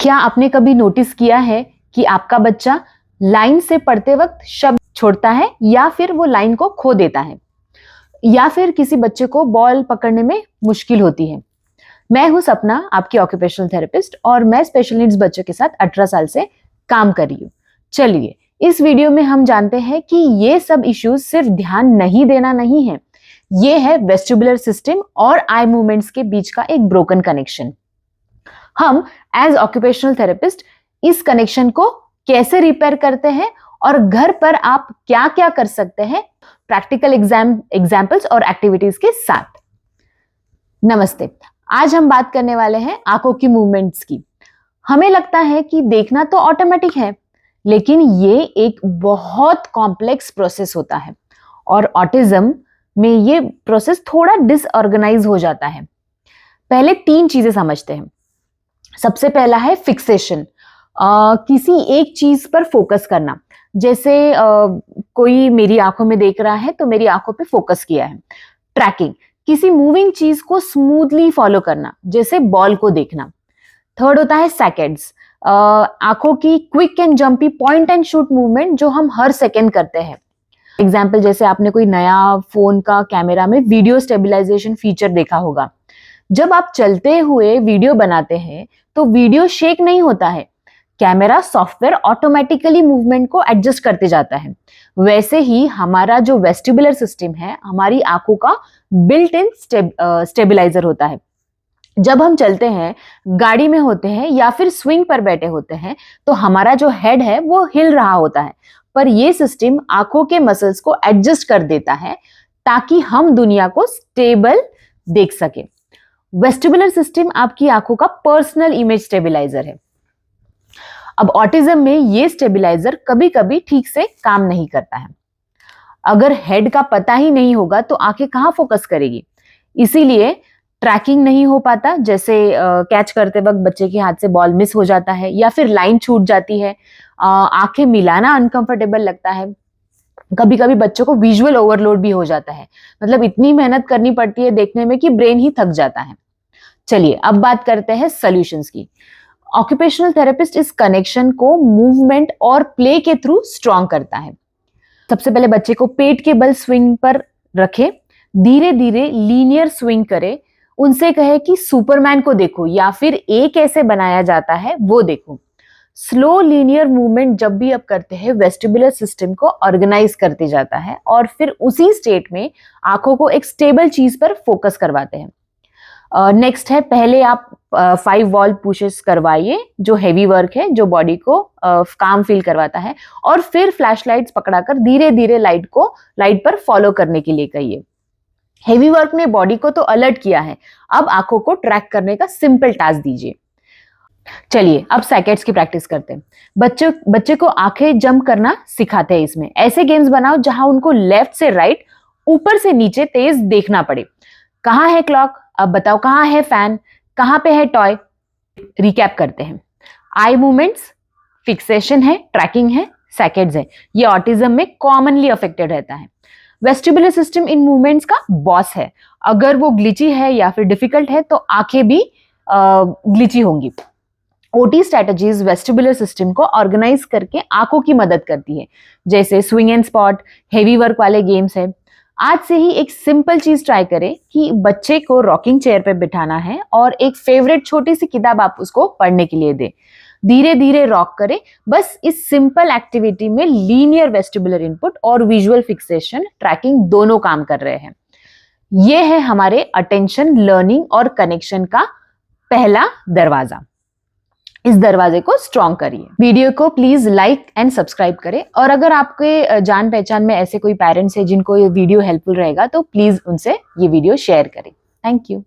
क्या आपने कभी नोटिस किया है कि आपका बच्चा लाइन से पढ़ते वक्त शब्द छोड़ता है या फिर वो लाइन को खो देता है, या फिर किसी बच्चे को बॉल पकड़ने में मुश्किल होती है। मैं हूं सपना, आपकी ऑक्यूपेशनल थेरेपिस्ट, और मैं स्पेशल नीड्स बच्चों के साथ 18 साल से काम कर रही हूँ। चलिए, इस वीडियो में हम जानते हैं कि ये सब इश्यूज सिर्फ ध्यान नहीं देना नहीं है, ये है वेस्टिबुलर सिस्टम और आई मूवमेंट्स के बीच का एक ब्रोकन कनेक्शन। हम एज ऑक्यूपेशनल थेरेपिस्ट इस कनेक्शन को कैसे रिपेयर करते हैं और घर पर आप क्या क्या कर सकते हैं प्रैक्टिकल एग्जाम्पल्स और एक्टिविटीज के साथ। नमस्ते, आज हम बात करने वाले हैं आंखों की मूवमेंट्स की। हमें लगता है कि देखना तो ऑटोमेटिक है, लेकिन ये एक बहुत कॉम्प्लेक्स प्रोसेस होता है और ऑटिज्म में ये प्रोसेस थोड़ा डिसऑर्गेनाइज हो जाता है। पहले 3 चीजें समझते हैं। सबसे पहला है फिक्सेशन, किसी एक चीज पर फोकस करना। जैसे कोई मेरी आंखों में देख रहा है तो मेरी आंखों पे फोकस किया है। ट्रैकिंग, किसी मूविंग चीज को स्मूथली फॉलो करना, जैसे बॉल को देखना। थर्ड होता है सेकेंड्स, आंखों की quick and jumpy point and shoot movement जो हम हर सेकेंड करते हैं। एग्जाम्पल, जैसे आपने कोई नया फोन का कैमरा में वीडियो स्टेबलाइजेशन फीचर देखा होगा। जब आप चलते हुए वीडियो बनाते हैं तो वीडियो शेक नहीं होता है, कैमरा सॉफ्टवेयर ऑटोमेटिकली मूवमेंट को एडजस्ट करते जाता है। वैसे ही हमारा जो वेस्टिबुलर सिस्टम है, हमारी आंखों का बिल्ट इन स्टेबलाइजर होता है। जब हम चलते हैं, गाड़ी में होते हैं या फिर स्विंग पर बैठे होते हैं तो हमारा जो हेड है वो हिल रहा होता है, पर ये सिस्टम आंखों के मसल्स को एडजस्ट कर देता है ताकि हम दुनिया को स्टेबल देख सके। वेस्टिबुलर सिस्टम आपकी आंखों का पर्सनल इमेज स्टेबलाइजर है। अब ऑटिज्म में ये स्टेबलाइजर कभी कभी ठीक से काम नहीं करता है। अगर हेड का पता ही नहीं होगा तो आंखें कहाँ फोकस करेगी, इसीलिए ट्रैकिंग नहीं हो पाता। जैसे कैच करते वक्त बच्चे के हाथ से बॉल मिस हो जाता है या फिर लाइन छूट जाती है। आंखें मिलाना अनकंफर्टेबल लगता है। कभी कभी बच्चों को विजुअल ओवरलोड भी हो जाता है, मतलब इतनी मेहनत करनी पड़ती है देखने में कि ब्रेन ही थक जाता है। चलिए, अब बात करते हैं सॉल्यूशंस की। ऑक्यूपेशनल थेरेपिस्ट इस कनेक्शन को मूवमेंट और प्ले के थ्रू स्ट्रॉन्ग करता है। सबसे पहले बच्चे को पेट के बल स्विंग पर रखे, धीरे धीरे लीनियर स्विंग करे, उनसे कहे कि सुपरमैन को देखो या फिर ए कैसे बनाया जाता है वो देखो। स्लो लीनियर मूवमेंट जब भी आप करते हैं, वेस्टिबुलर सिस्टम को ऑर्गेनाइज करते जाता है और फिर उसी स्टेट में आंखों को एक स्टेबल चीज पर फोकस करवाते हैं। नेक्स्ट है, पहले आप 5 वॉल पुशेस करवाइए जो हेवी वर्क है, जो बॉडी को काम फील करवाता है, और फिर फ्लैशलाइट्स पकड़ाकर धीरे धीरे लाइट पर फॉलो करने के लिए कहिए। हेवी वर्क ने बॉडी को तो अलर्ट किया है, अब आंखों को ट्रैक करने का सिंपल टास्क दीजिए। चलिए, अब सेकेंड्स की प्रैक्टिस करते हैं। बच्चे को आंखें जंप करना सिखाते हैं। इसमें ऐसे गेम्स बनाओ जहां उनको लेफ्ट से राइट, ऊपर से नीचे तेज देखना पड़े। कहाँ है क्लॉक, अब बताओ कहाँ है फैन, कहाँ पे है टॉय। रिकैप करते हैं। आई मूवमेंट्स, फिक्सेशन है, ट्रैकिंग है, सेकेंड्स है। ये ऑटिज्म में कॉमनली अफेक्टेड रहता है। वेस्टिबुलर सिस्टम इन मूवमेंट्स का बॉस है। अगर वो ग्लिची है या फिर डिफिकल्ट है तो आंखें भी ग्लिची होंगी। ओटी स्ट्रेटजीज वेस्टिबुलर सिस्टम को ऑर्गेनाइज करके आंखों की मदद करती है, जैसे swing and spot, heavy work वाले गेम्स है। आज से ही एक सिंपल चीज ट्राई करें कि बच्चे को रॉकिंग चेयर पे बिठाना है और एक फेवरेट छोटी सी किताब आप उसको पढ़ने के लिए दें। धीरे धीरे रॉक करें। बस इस सिंपल एक्टिविटी में लीनियर वेस्टिबुलर इनपुट और विजुअल फिक्सेशन ट्रैकिंग दोनों काम कर रहे हैं। ये है हमारे अटेंशन, लर्निंग और कनेक्शन का पहला दरवाजा। इस दरवाजे को स्ट्रॉन्ग करिए। वीडियो को प्लीज लाइक एंड सब्सक्राइब करें, और अगर आपके जान पहचान में ऐसे कोई पेरेंट्स है जिनको ये वीडियो हेल्पफुल रहेगा तो प्लीज उनसे ये वीडियो शेयर करें। Thank you.